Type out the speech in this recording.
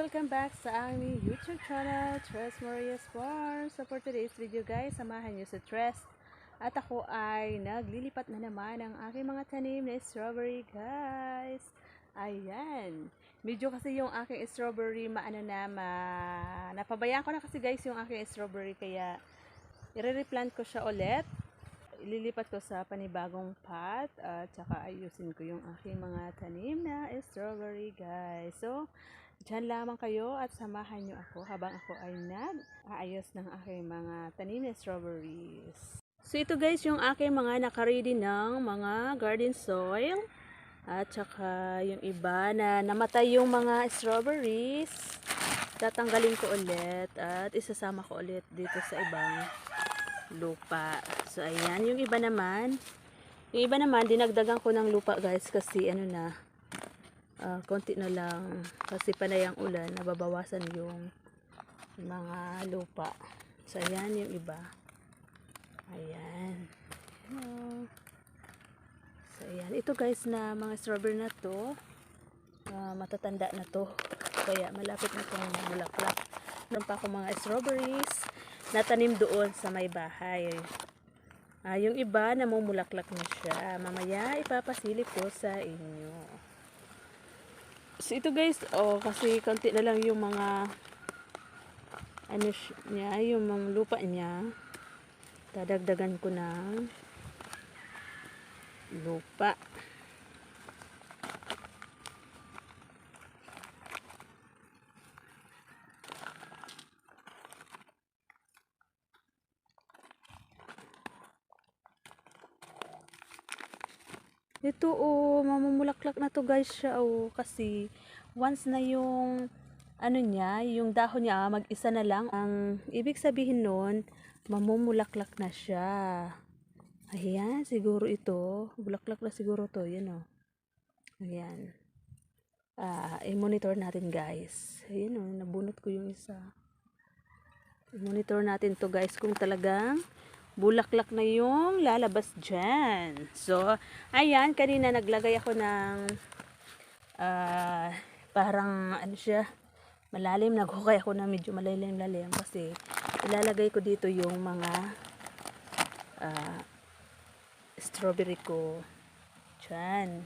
Welcome back sa aming YouTube channel, Tres Maria's Farm. So for today's video guys, samahan nyo sa Tres. At ako ay naglilipat na naman ang aking mga tanim na strawberry guys. Ayan. Medyo kasi yung aking strawberry napabayaan ko na kasi guys yung aking strawberry, kaya i-replant ko siya ulit. Ililipat ko sa panibagong pot at saka ayusin ko yung aking mga tanim na strawberry guys. So diyan lamang kayo at samahan nyo ako habang ako ay nag-aayos ng aking mga tanim na strawberries. So ito guys yung aking mga nakaready ng mga garden soil. At saka yung iba na namatay yung mga strawberries, tatanggalin ko ulit at isasama ko ulit dito sa ibang lupa. So ayan, yung iba naman dinagdagan ko ng lupa guys kasi konti na lang kasi panay ang ulan, nababawasan yung mga lupa. So ayan yung iba. Ayan. So ayan, ito guys na mga strawberry na to, matatanda na to, kaya malapit na itong bulaklak. Meron pa ako mga strawberries na tanim doon sa may bahay. Yung iba namumulaklak na siya, mamaya ipapasilip ko sa inyo. So ito guys, kasi konti na lang yung mga yung mga lupa niya. Dadagdagan ko ng lupa. Ito mamumulaklak na to guys siya kasi once na yung yung dahon niya mag-isa na lang, ang ibig sabihin nun mamumulaklak na siya. Ayan, siguro ito bulaklak na siguro to, yan ayan. I-monitor natin guys. Ayan nabunot ko yung isa. I-monitor natin to guys kung talagang bulaklak na yung lalabas dyan. So, ayan, kanina naglagay ako ng parang malalim. Naghukay ako na medyo malalim kasi ilalagay ko dito yung mga strawberry ko dyan.